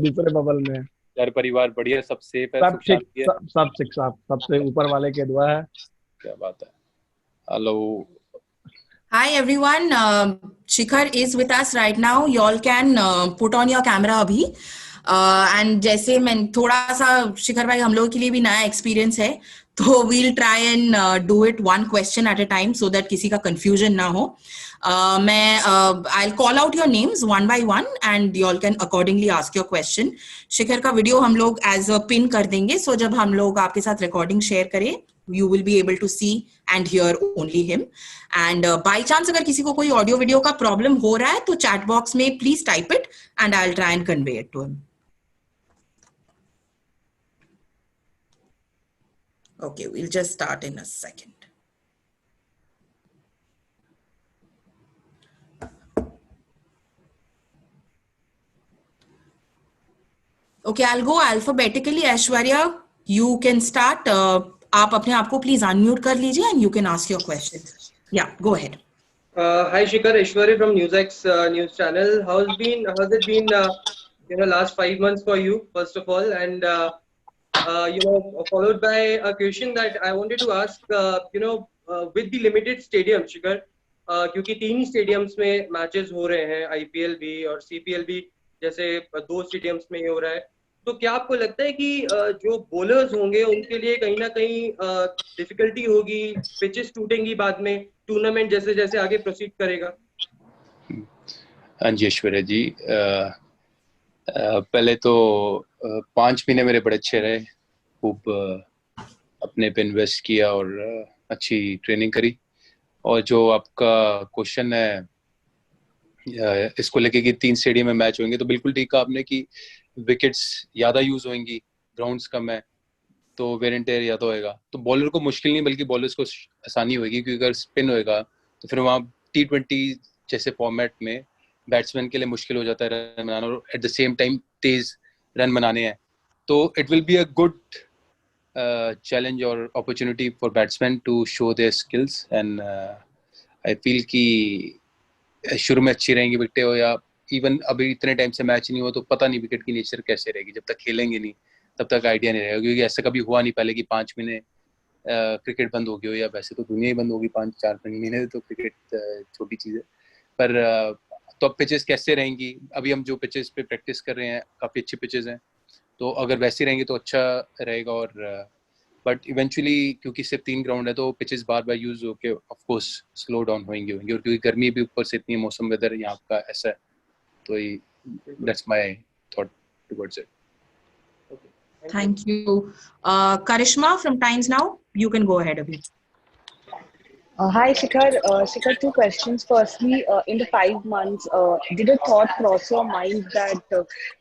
दूसरे बबल में है। घर परिवार बढ़िया, सब सेफ है, सब सुख ठीक, शांति है। सब ठीक, सब सबसे ऊपर वाले की दुआ है। क्या बात है। Hello. Hi everyone, Shikhar is with us right now. You all can put on your camera अभी। And जैसे मैं थोड़ा सा, शिखर भाई हम लोगों के लिए भी नया एक्सपीरियंस है, तो we'll try and do it one question at a time so that किसी का confusion ना हो। I'll call out your names one by one and you all can accordingly ask your question. शिखर का वीडियो हम लोग as a pin कर देंगे, so जब हम लोग आपके साथ रिकॉर्डिंग शेयर करें, you will be able to see and hear only him. And by chance अगर किसी को कोई ऑडियो वीडियो का प्रॉब्लम हो रहा है तो चैट बॉक्स में please type it and I will try and convey it to him. Okay, we'll just start in a second. Okay, I'll go alphabetically. Aishwarya, you can start. आप अपने आप को प्लीज अनम्यूट कर लीजिए and you can ask your question. Yeah, go ahead. Hi Shikhar, Aishwarya from NewsX news channel. Has it been last 5 months for you first of all, and followed by a question that I wanted to ask. With the limited stadium, Shikhar, क्योंकि 3 stadiums में matches हो रहे हैं, IPL भी और CPL भी, जैसे 2 stadiums में हो रहा है, तो क्या आपको लगता है कि जो बॉलर्स होंगे उनके लिए कहीं ना कहीं डिफिकल्टी होगी, पिचेस टूटेंगी बाद में, टूर्नामेंट जैसे जैसे आगे प्रोसीड करेगा? हाँ जी ऐश्वर्या जी, पहले तो 5 महीने मेरे बड़े अच्छे रहे, खूब अपने पे इन्वेस्ट किया और अच्छी ट्रेनिंग करी। और जो आपका क्वेश्चन है इसको लेके कि 3 स्टेडियम में मैच होंगे, तो बिल्कुल ठीक कहा आपने कि विकेट्स ज़्यादा यूज होंगी, ग्राउंड्स कम है, तो वेयर एंड टेयर ज़्यादा होएगा। तो बॉलर को मुश्किल नहीं बल्कि बॉलर्स को आसानी होगी, क्योंकि अगर स्पिन होएगा तो फिर वहाँ T20 जैसे फॉर्मेट में बैट्समैन के लिए मुश्किल हो जाता है रन बनाना, और एट द सेम टाइम तेज रन बनाने हैं। तो it will be a good challenge और opportunity for batsman to show their skills, and I feel कि शुरू में अच्छी रहेंगी विकेटें हो, या इवन अभी इतने टाइम से मैच नहीं हुआ तो पता नहीं विकेट की नेचर कैसे रहेगी। जब तक खेलेंगे नहीं तब तक आइडिया नहीं रहेगा, क्योंकि ऐसा कभी हुआ नहीं पहले कि 5 महीने क्रिकेट बंद हो गई हो, या वैसे तो दुनिया ही बंद होगी 5-4 महीने, तो क्रिकेट छोटी चीज़ है। पर तो अब पिचेस कैसे रहेंगी, अभी हम जो पिचेस पे प्रैक्टिस कर रहे हैं काफ़ी अच्छी पिचेस हैं, तो अगर वैसी रहेंगी तो अच्छा रहेगा। और बट इवेंचुअली क्योंकि सिर्फ 3 ग्राउंड है तो पिचेस बार बार यूज होके ऑफ कोर्स स्लो डाउन होंगे, और क्योंकि गर्मी भी ऊपर से इतनी, मौसम वेदर यहाँ का ऐसा है, तो that's my thought towards it. Thank you. Karishma from Times Now, you can go ahead abhi. Hi Shikhar. Shikhar, 2 questions. Firstly, in the 5 months, did a thought cross your mind that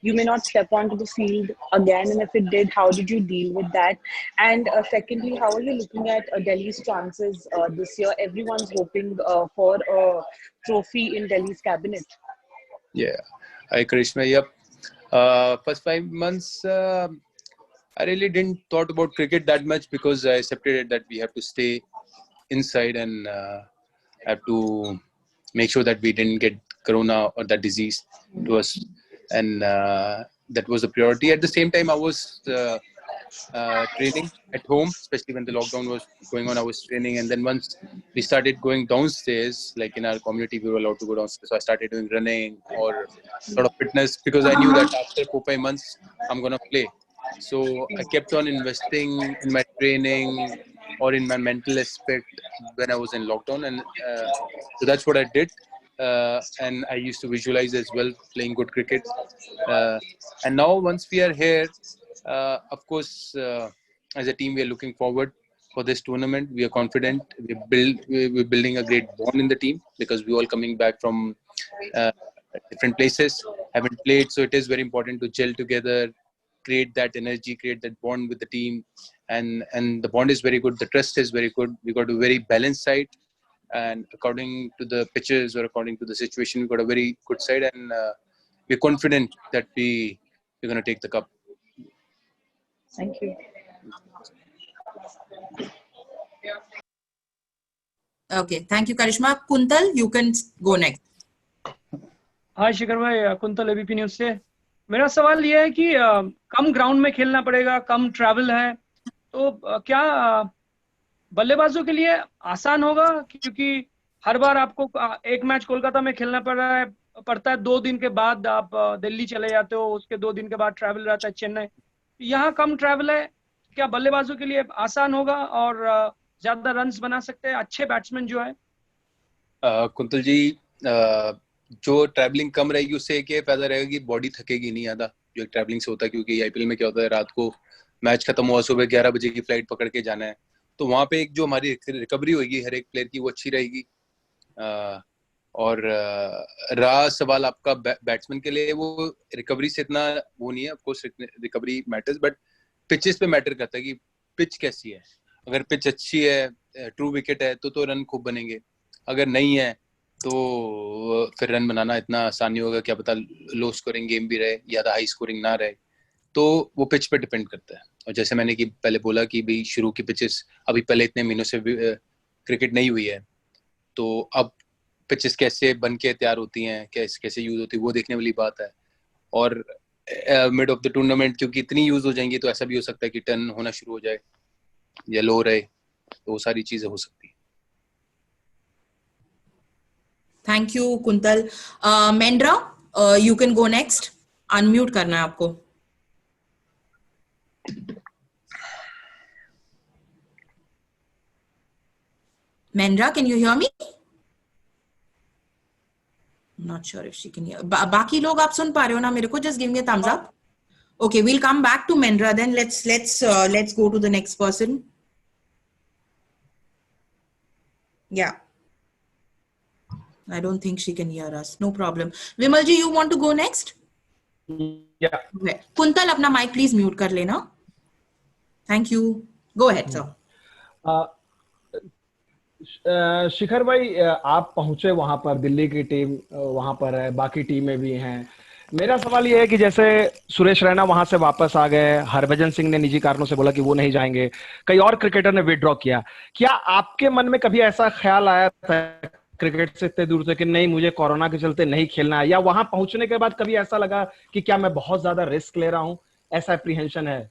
you may not step onto the field again, and if it did, how did you deal with that? And secondly, how are you looking at Delhi's chances this year? Everyone's hoping for a trophy in Delhi's cabinet. Yeah, hi Karishma. Yep. First 5 months, I really didn't thought about cricket that much, because I accepted that we have to stay inside and have to make sure that we didn't get corona or that disease to us, and that was the priority. At the same time, I was training at home, especially when the lockdown was going on. I was training, and then once we started going downstairs, like in our community we were allowed to go downstairs, so I started doing running or sort of fitness, because I knew that after 4-5 months I'm gonna play. So I kept on investing in my training or in my mental aspect when I was in lockdown, and so that's what I did. And I used to visualize as well playing good cricket. And now once we are here, of course, as a team we are looking forward for this tournament. We are confident. We're building a great bond in the team, because we all coming back from different places, haven't played, so it is very important to gel together, create that energy, create that bond with the team, and the bond is very good. The trust is very good. We got a very balanced side, and according to the pitches or according to the situation, we got a very good side, and we're confident that we're going to take the cup. Thank you. Okay, thank you Karishma. Kuntal, you can go next. हाय शिखर भाई, quintal ABP news से। मेरा सवाल ये है कि कम ground में खेलना पड़ेगा, कम ट्रैवल है, तो क्या बल्लेबाजों के लिए आसान होगा? क्योंकि हर बार आपको एक मैच कोलकाता में खेलना पड़ता है, 2 दिन के बाद आप दिल्ली चले जाते हो, उसके 2 दिन के बाद ट्रैवल रहता है चेन्नई। यहाँ कम ट्रैवल है, क्या बल्लेबाजों के लिए आसान होगा और ज्यादा रन्स बना सकते हैं अच्छे बैट्समैन जो है? कुंतल जी, जो ट्रैवलिंग कम रहेगी उससे एक ये फायदा रहेगा कि बॉडी थकेगी नहीं ज्यादा, जो एक ट्रैवलिंग से होता है। क्योंकि आईपीएल में क्या होता है, रात को मैच खत्म हुआ, सुबह 11 बजे की फ्लाइट पकड़ के जाना है, तो वहां पे एक जो हमारी रिकवरी होगी हर एक प्लेयर की, वो अच्छी रहेगी। और रहा सवाल आपका बैट्समैन के लिए, वो रिकवरी से इतना वो नहीं है। Of course recovery matters, but pitches पे मैटर करता है कि पिच कैसी है। अगर पिच अच्छी है, ट्रू विकेट है, तो रन खूब बनेंगे। अगर नहीं है तो फिर रन बनाना इतना आसान नहीं होगा। क्या पता लो स्कोरिंग गेम भी रहे या हाई स्कोरिंग ना रहे, तो वो पिच पे डिपेंड करता है। और जैसे मैंने कि पहले बोला कि भाई शुरू की पिचेस अभी पहले इतने महीनों से क्रिकेट नहीं हुई है, तो अब पिचेस कैसे बन के तैयार होती हैं, कैसे यूज होती है, वो देखने वाली बात है। और मिड ऑफ द टूर्नामेंट क्योंकि इतनी यूज हो जाएंगी, तो ऐसा भी हो सकता है कि टर्न होना शुरू हो जाए या लो रहे, तो वो सारी चीजें हो सकती है। Thank you quintal. Mendra, you can go next. Unmute करना है आपको। Mendra, can you hear me? Not sure if she can hear. बाकी लोग आप सुन पा रहे हो ना मेरे को? Just give me a thumbs up. Okay, we'll come back to Mendra then. Let's go to the next person. Yeah. I don't think she can hear us. No problem. Vimal ji, you want to go next? Yeah. Okay. Kuntal, अपना mic please mute कर लेना. Thank you. Go ahead, sir. शिखर भाई, आप पहुंचे वहां पर, दिल्ली की team वहां पर है, बाकी टीमें भी हैं। मेरा सवाल ये है कि जैसे सुरेश रैना वहां से वापस आ गए, हरभजन सिंह ने निजी कारणों से बोला कि वो नहीं जाएंगे, कई और क्रिकेटर ने विड्रॉ किया, क्या आपके मन में कभी ऐसा ख्याल आया था क्रिकेट से इतने दूर से कि नहीं मुझे कोरोना के चलते नहीं खेलना है, या वहां पहुंचने के बाद कभी ऐसा लगा कि क्या मैं बहुत ज्यादा रिस्क ले रहा हूं, ऐसा एप्रीहेंशन है?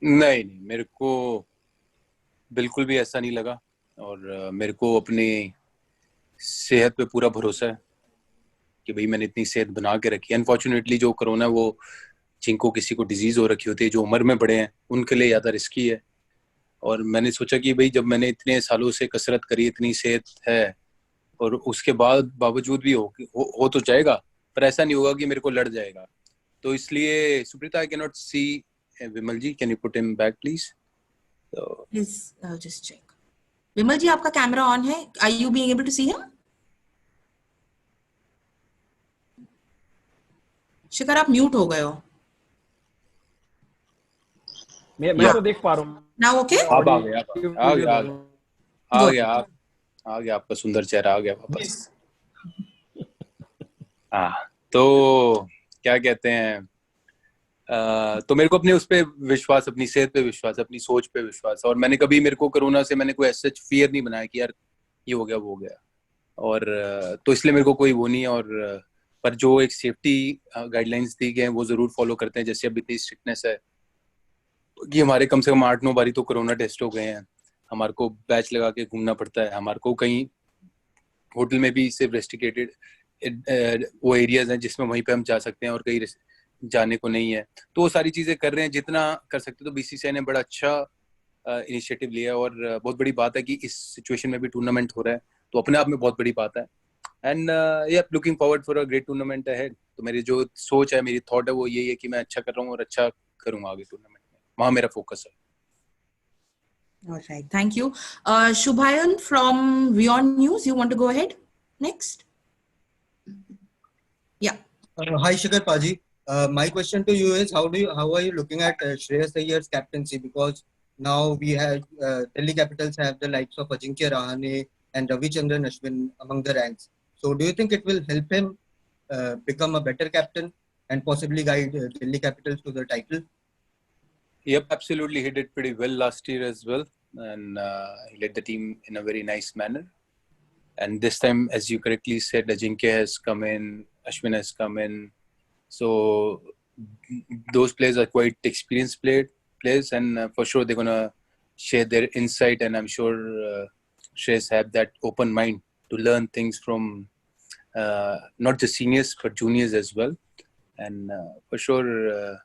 नहीं, मेरे को बिल्कुल भी ऐसा नहीं लगा। और मेरे को अपनी सेहत पे पूरा भरोसा है कि भाई मैंने इतनी सेहत बना के रखी है। अनफॉर्चुनेटली जो कोरोना, वो जिनको किसी को डिजीज हो रखी होती है, जो उम्र में बड़े हैं, उनके लिए ज्यादा रिस्की है। और मैंने सोचा कि भाई जब मैंने इतने सालों से कसरत करी, इतनी सेहत है, और उसके बावजूद भी हो तो जाएगा, पर ऐसा नहीं होगा कि मेरे को लड़ जाएगा। तो इसलिए Suprita, I can not see Vimal ji, can you put him back please? Please just check. Vimal ji, आपका कैमरा ऑन है? Are you being able to see him? Shikhar, आप म्यूट हो गए हो। मैं तो देख पा रहा हूँ। Now okay? अब आ गया आपका सुंदर चेहरा आ गया वापस। तो क्या कहते हैं, तो मेरे को अपने उस पे विश्वास, अपनी सेहत पे विश्वास, अपनी सोच पे विश्वास। और मैंने कभी, मेरे को कोरोना से मैंने कोई ऐसा फियर नहीं बनाया कि यार ये हो गया वो हो गया, और तो इसलिए मेरे को कोई वो नहीं है। और पर जो एक सेफ्टी गाइडलाइंस दी गए हैं वो जरूर फॉलो करते हैं। जैसे अब इतनी स्ट्रिक्टनेस है कि हमारे कम से कम 8-9 बारी तो कोरोना टेस्ट हो गए हैं, हमारे को बैच लगा के घूमना पड़ता है, हमारे को कहीं होटल में भी सिर्फ रेस्ट्रिक्टेड वो एरियाज हैं जिसमें वहीं पे हम जा सकते हैं, और कहीं जाने को नहीं है। तो वो सारी चीजें कर रहे हैं जितना कर सकते। तो बीसीसीआई ने बड़ा अच्छा इनिशिएटिव लिया, और बहुत बड़ी बात है कि इस सिचुएशन में भी टूर्नामेंट हो रहा है, तो अपने आप में बहुत बड़ी बात है। And looking forward for a great tournament ahead. तो मेरी जो सोच है, मेरी थॉट है, वो यही है कि मैं अच्छा कर रहा हूँ और अच्छा करूंगा आगे टूर्नामेंट में, वहां मेरा फोकस है। All right, thank you. Shubhayan from WION News, you want to go ahead next? Yeah. Hi Shikhar Paji. My question to you is how are you looking at Shreyas Iyengar's captaincy, because now we have Delhi Capitals have the likes of Ajinkya Rahane and Ravichandran Ashwin among the ranks. So do you think it will help him become a better captain and possibly guide Delhi Capitals to the title? Yep, absolutely. He did pretty well last year as well, and he led the team in a very nice manner. And this time, as you correctly said, Ajinkya has come in, Ashwin has come in. So those players are quite experienced players, and for sure they're gonna share their insight. And I'm sure Shreyas have that open mind to learn things from not just seniors but juniors as well. And for sure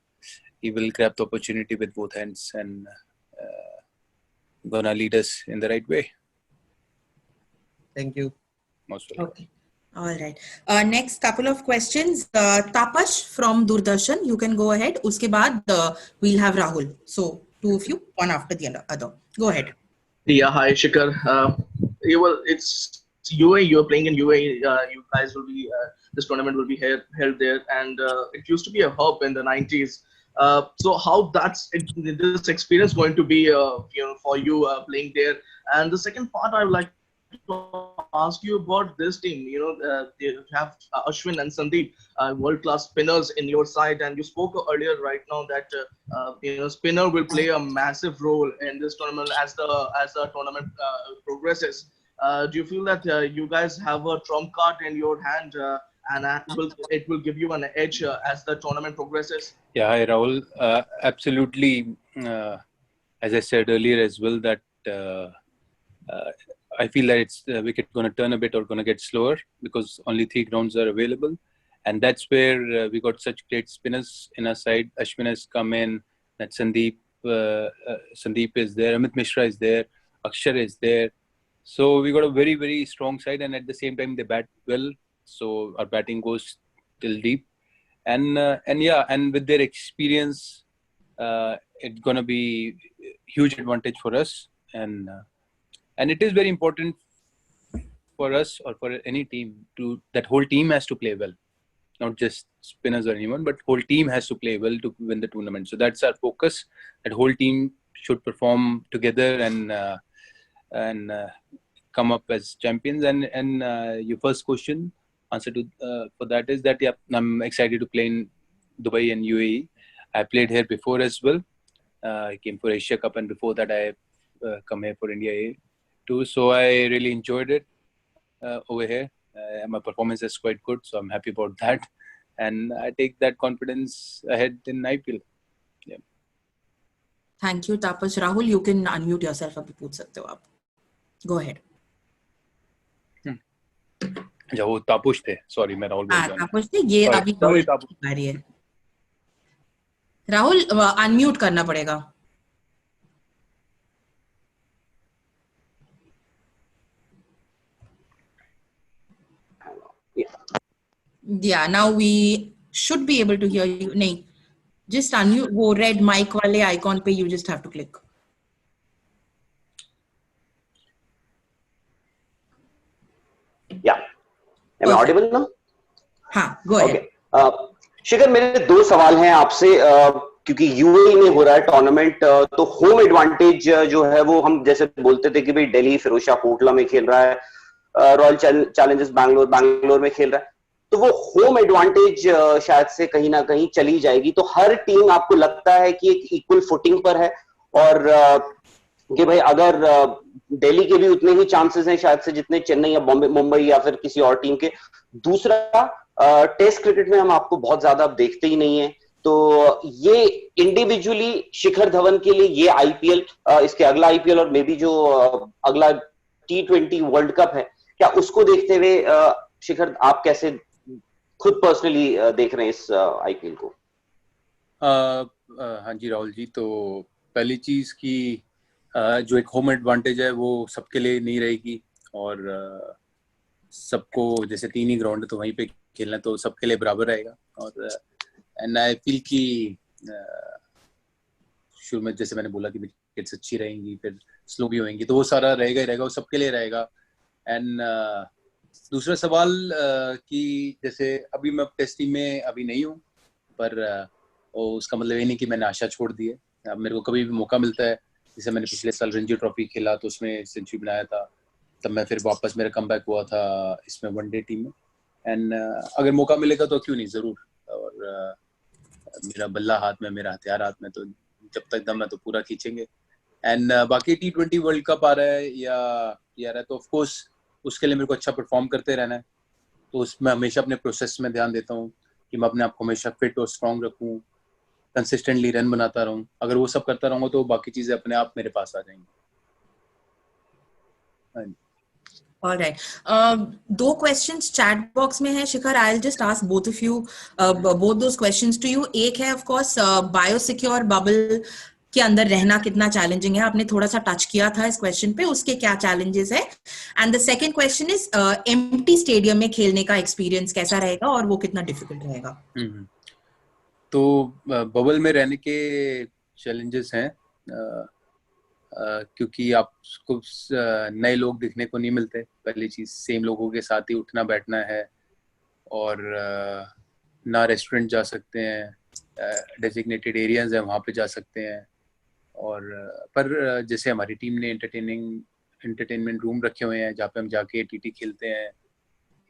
he will grab the opportunity with both hands and gonna lead us in the right way. Thank you. Most welcome. Okay. All right. Next couple of questions. Tapash from Doordarshan, you can go ahead. Uske baad we'll have Rahul. So two of you, one after the other. Go ahead. Yeah, hi Shikhar. It's UAE. You're playing in UAE. You guys will be. This tournament will be held there, and it used to be a hub in the 90s. So how this experience going to be, for you playing there? And the second part, I would like to ask you about this team. You have Ashwin and Sandeep, world-class spinners in your side, and you spoke earlier right now that spinner will play a massive role in this tournament as the tournament progresses. Do you feel that you guys have a trump card in your hand, and it will give you an edge as the tournament progresses? Yeah, hi Rahul. Absolutely. As I said earlier as well, that I feel that it's the wicket going to turn a bit or going to get slower because only 3 grounds are available. And that's where we got such great spinners in our side. Ashwin has come in, that Sandeep is there, Amit Mishra is there, Akshar is there. So we got a very, very strong side, and at the same time they bat well. So our batting goes till deep. And with their experience, it's going to be huge advantage for us. And it is very important for us or for any team that whole team has to play well, not just spinners or anyone, but whole team has to play well to win the tournament. So that's our focus. That whole team should perform together and come up as champions. And your first question answer to for that is that I'm excited to play in Dubai and UAE. I played here before as well. I came for Asia Cup, and before that I come here for India A too. So I really enjoyed it over here. My performance is quite good, so I'm happy about that. And I take that confidence ahead in IPL. Yeah. Thank you, Tapash. Rahul, you can unmute yourself. Abhi पूछ सकते हो आप. Go ahead. अच्छा वो तापुश थे. Sorry, मैं राहुल बोल रहा हूँ. तापुश थे. ये अभी बारी है. राहुल अनम्यूट करना पड़ेगा. Yeah, now we should be able to hear you. नहीं, just unmute. वो red mic वाले icon पे you just have to click. Yeah, am I audible now? हाँ, go ahead. Okay. शिखर, मेरे 2 सवाल हैं आपसे. क्योंकि यूएई में हो रहा है टूर्नामेंट, तो होम एडवांटेज जो है वो हम जैसे बोलते थे कि भाई दिल्ली फिरोजशाह कोटला में खेल रहा है, रॉयल चैलेंजर्स बैंगलोर में खेल रहा है, तो वो होम एडवांटेज शायद से कहीं ना कहीं चली जाएगी. तो हर टीम आपको लगता है कि एक इक्वल फुटिंग पर है, और कि भाई अगर दिल्ली के भी उतने ही चांसेस हैं शायद से जितने चेन्नई या मुंबई या फिर किसी और टीम के. दूसरा, टेस्ट क्रिकेट में हम आपको बहुत ज्यादा अब देखते ही नहीं है, तो ये इंडिविजुअली शिखर धवन के लिए ये आईपीएल, इसके अगला आईपीएल और मे बी जो अगला T20 वर्ल्ड कप है, क्या उसको देखते हुए शिखर आप कैसे खुद पर्सनली देख रहे हैं इस आईपीएल को? हाँ जी राहुल जी, तो पहली चीज की जो एक होम एडवांटेज है वो सबके लिए नहीं रहेगी, और सबको जैसे 3 ही ग्राउंड है तो वहीं पे खेलना तो सबके लिए बराबर रहेगा. और एंड आई फील कि शुरू में जैसे मैंने बोला कि विकेट्स अच्छी रहेंगी, फिर स्लो भी होंगी, तो वो सारा रहेगा ही रहेगा, वो सबके लिए रहेगा. एंड दूसरा सवाल कि जैसे अभी मैं टेस्ट टीम में अभी नहीं हूँ, पर उसका मतलब ये नहीं कि मैंने आशा छोड़ दी है. अब मेरे को कभी भी मौका मिलता है, जैसे मैंने पिछले साल रणजी ट्रॉफी खेला तो उसमें सेंचुरी बनाया था, तब मैं फिर वापस मेरा कमबैक हुआ था इसमें वनडे टीम में. एंड अगर मौका मिलेगा तो क्यों नहीं, जरूर. और मेरा बल्ला हाथ में, मेरा हथियार हाथ में, तो जब तक दम है तो पूरा खींचेंगे. एंड बाकी T20 वर्ल्ड कप आ रहा है या आ रहा है, तो ऑफ कोर्स उसके लिए मेरे को अच्छा परफॉर्म करते रहना है, तो उसमें हमेशा अपने प्रोसेस में ध्यान देता हूँ. कि मैं अपने आप को हमेशा फिट और स्ट्रांग रखूं, कंसिस्टेंटली रन बनाता रहूं। अगर वो सब करता रहूंगा तो बाकी चीजें अपने आप मेरे पास आ जाएंगी। All right. दो questions chat box में है शिखर. I'll just ask both of you, both those questions to you. एक है of course biosecure bubble के अंदर रहना कितना चैलेंजिंग है. आपने थोड़ा सा टच किया था इस क्वेश्चन पे, उसके क्या चैलेंजेस है. And the second question is empty stadium में खेलने का एक्सपीरियंस कैसा रहेगा और वो कितना डिफिकल्ट रहेगा. तो बबल में रहने के चैलेंजेस हैं क्योंकि आपको नए लोग दिखने को नहीं मिलते. पहली चीज, सेम लोगों के साथ ही उठना बैठना है, और ना रेस्टोरेंट जा सकते हैं, डेजिग्नेटेड एरियाज हैं वहाँ पे जा सकते हैं. और पर जैसे हमारी टीम ने एंटरटेनमेंट रूम रखे हुए हैं जहाँ पे हम जाके टीटी खेलते हैं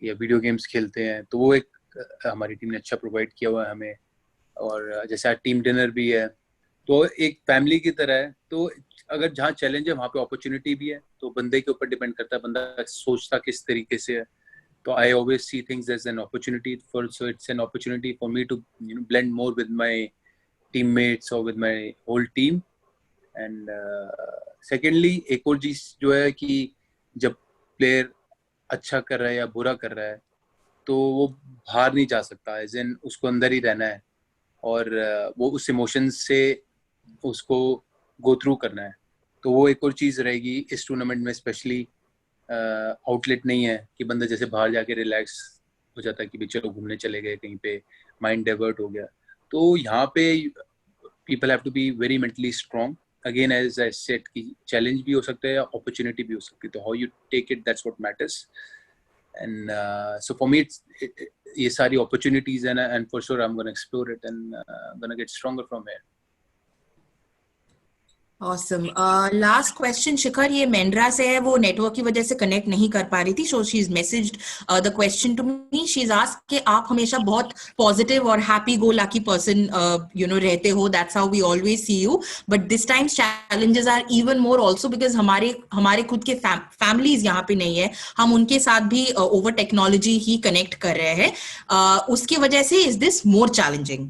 या वीडियो गेम्स खेलते हैं, तो वो एक हमारी टीम ने अच्छा प्रोवाइड किया हुआ है हमें. और जैसे आज टीम डिनर भी है, तो एक फैमिली की तरह है. तो अगर जहाँ चैलेंज है वहाँ पे अपॉर्चुनिटी भी है, तो बंदे के ऊपर डिपेंड करता है बंदा सोचता किस तरीके से है. तो I always see things as an opportunity for, so it's an opportunity for me to blend more with my teammates और with my whole team. And secondly एक और चीज जो है कि जब प्लेयर अच्छा कर रहा है या बुरा कर रहा है तो वो बाहर नहीं जा सकता, एज एन उसको अंदर ही रहना है और वो उस इमोशन से उसको गो थ्रू करना है. तो वो एक और चीज रहेगी इस टूर्नामेंट में. स्पेशली आउटलेट नहीं है कि बंदा जैसे बाहर जाके रिलैक्स हो जाता है कि भी चलो घूमने चले गए कहीं पे, माइंड डाइवर्ट हो गया. तो यहाँ पे people have to be very mentally strong. Again as I said कि चैलेंज भी हो सकता है या अपॉर्चुनिटी भी हो सकती है. तो how you take it, that's what matters. And so for me ये सारी अपॉर्चुनिटीज है ना, and for sure I am gonna explore it and gonna get stronger from here. Awesome. Last question Shikhar, ये मेंड्रा से है, वो नेटवर्क की वजह से कनेक्ट नहीं कर पा रही थी. So she's messaged the question to me. She's asked कि आप हमेशा बहुत पॉजिटिव और हैप्पी गो लकी पर्सन रहते हो. That's how we always see you. But this time challenges are even more also because हमारे खुद के फैमिलीज यहाँ पे नहीं है. हम उनके साथ भी ओवर टेक्नोलॉजी ही कनेक्ट कर रहे हैं. उसकी वजह से is this more challenging?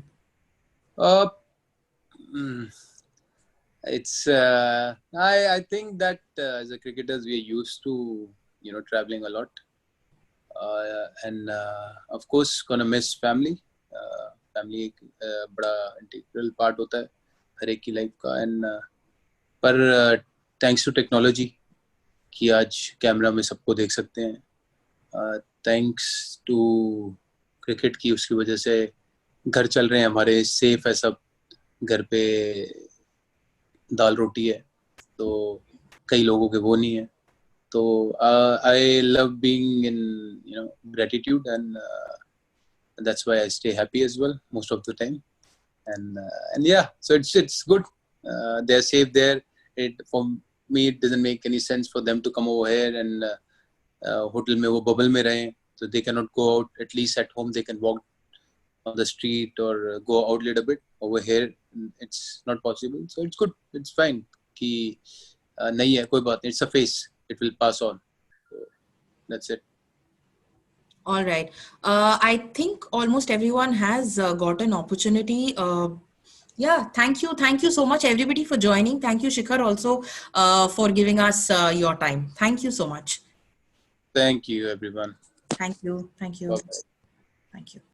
It's I think that as a cricketers we are used to traveling a lot, and of course gonna miss family. Family एक बड़ा integral part होता है हर एक की लाइफ का. एंड पर thanks to technology कि आज कैमरा में सबको देख सकते हैं. Thanks to cricket की उसकी वजह से घर चल रहे हैं हमारे, सेफ है सब. घर पे दाल रोटी है, तो कई लोगों के वो नहीं है. तो I love being in gratitude and that's why I stay happy as well most of the time. And yeah, so it's good. They're safe there. For me it doesn't make any sense for them to come over here and hotel में वो bubble में रहें, so they cannot go out. At least at home they can walk on the street or go out a little bit. Over here it's not possible, so it's good, it's fine कि नहीं है कोई बात नहीं, it's a phase, it will pass on. So that's it. All right. I think almost everyone has got an opportunity. Yeah, thank you so much everybody for joining. Thank you Shikhar also for giving us your time. Thank you so much. Thank you everyone. Thank you. Bye-bye. Thank you.